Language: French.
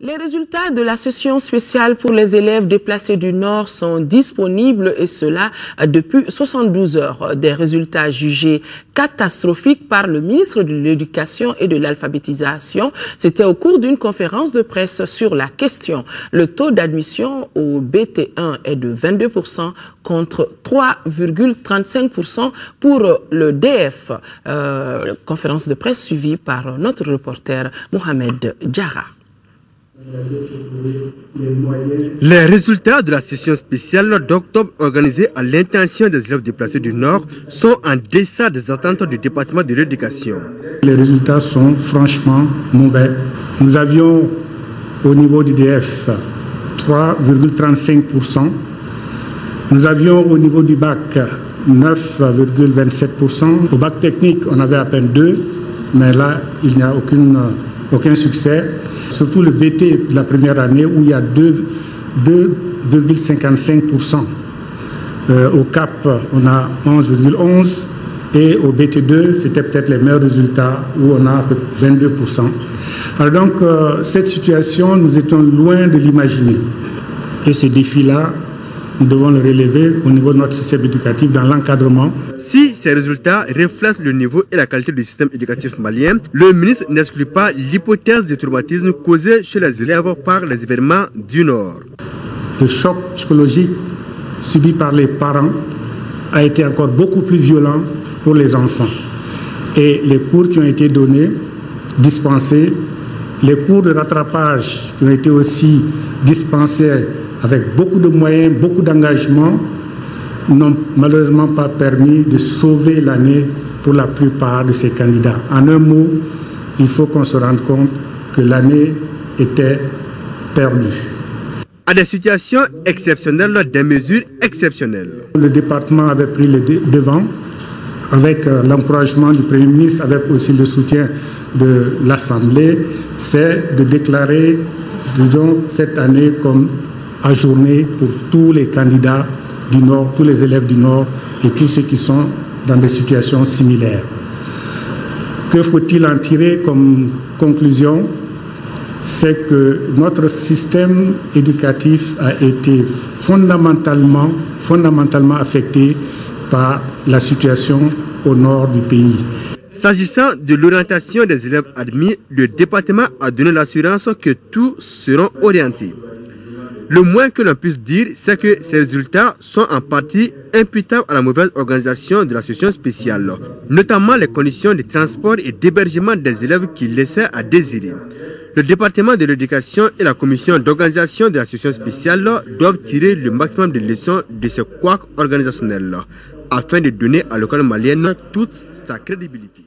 Les résultats de la session spéciale pour les élèves déplacés du Nord sont disponibles et cela depuis 72 heures. Des résultats jugés catastrophiques par le ministre de l'Éducation et de l'Alphabétisation. C'était au cours d'une conférence de presse sur la question. Le taux d'admission au BT1 est de 22% contre 3,35% pour le DF. Conférence de presse suivie par notre reporter Mohamed Diarra. Les résultats de la session spéciale d'octobre organisée à l'intention des élèves déplacés du Nord sont en deçà des attentes du département de l'éducation. Les résultats sont franchement mauvais. Nous avions au niveau du DF 3,35%. Nous avions au niveau du bac 9,27%. Au bac technique, on avait à peine 2%, mais là, il n'y a aucun succès. Surtout le BT de la première année où il y a 2,55%. Au CAP, on a 11,11%. Et au BT2, c'était peut-être les meilleurs résultats où on a 22%. Alors donc, cette situation, nous étions loin de l'imaginer. Et ce défi-là, nous devons le relever au niveau de notre système éducatif dans l'encadrement. Si ces résultats reflètent le niveau et la qualité du système éducatif malien, le ministre n'exclut pas l'hypothèse de traumatisme causé chez les élèves par les événements du Nord. Le choc psychologique subi par les parents a été encore beaucoup plus violent pour les enfants. Et les cours qui ont été donnés, dispensés, les cours de rattrapage qui ont été aussi dispensés avec beaucoup de moyens, beaucoup d'engagement, n'ont malheureusement pas permis de sauver l'année pour la plupart de ces candidats. En un mot, il faut qu'on se rende compte que l'année était perdue. À des situations exceptionnelles, des mesures exceptionnelles. Le département avait pris le devant avec l'encouragement du Premier ministre, avec aussi le soutien de l'Assemblée, c'est de déclarer, disons, cette année comme ajournée pour tous les candidats du Nord, tous les élèves du Nord et tous ceux qui sont dans des situations similaires. Que faut-il en tirer comme conclusion? C'est que notre système éducatif a été fondamentalement affecté par la situation au nord du pays. S'agissant de l'orientation des élèves admis, le département a donné l'assurance que tous seront orientés. Le moins que l'on puisse dire, c'est que ces résultats sont en partie imputables à la mauvaise organisation de la session spéciale, notamment les conditions de transport et d'hébergement des élèves qui laissaient à désirer. Le département de l'éducation et la commission d'organisation de la session spéciale doivent tirer le maximum de leçons de ce couac organisationnel afin de donner à l'école malienne toute sa crédibilité.